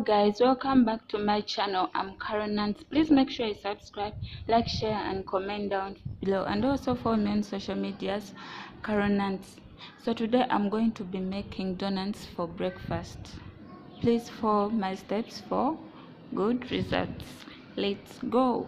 guys, welcome back to my channel. I'm Nants. Please make sure you subscribe, like, share and comment down below, and also follow me on social medias, Nants. So today I'm going to be making donuts for breakfast. Please follow my steps for good results. Let's go.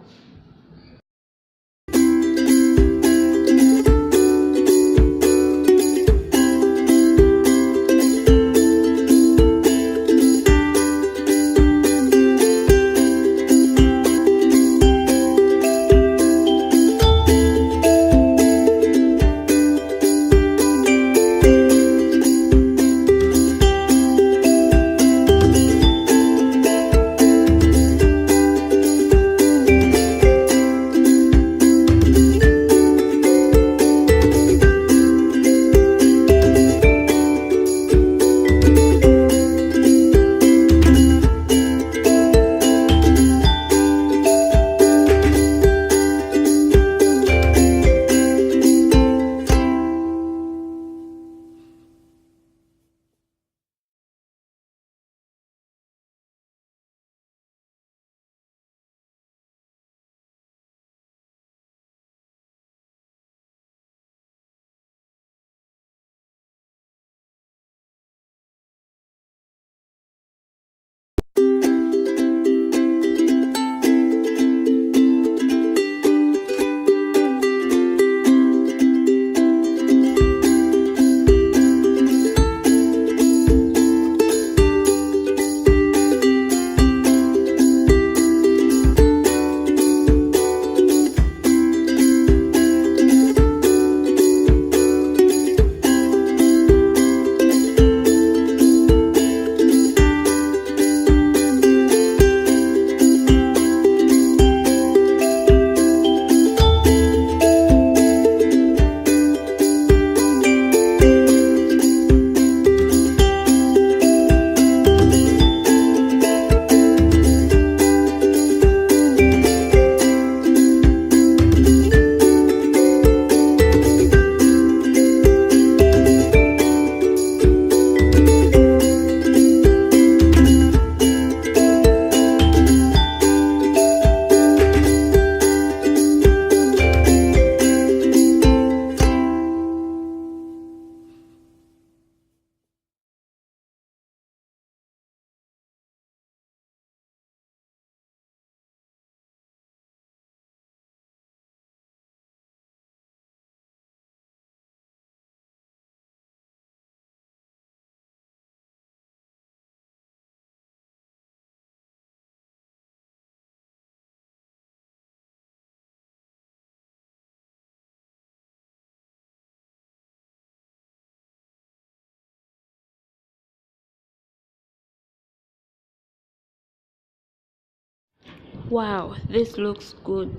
Wow, this looks good.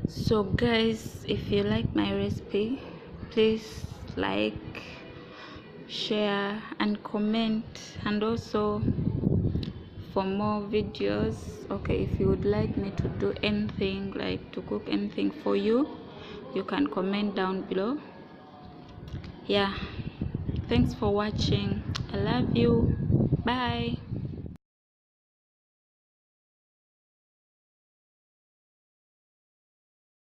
So guys, if you like my recipe, please like, share and comment, and also for more videos. Okay, if you would like me to do anything, like to cook anything for you, you can comment down below. Yeah, thanks for watching. I love you. Bye.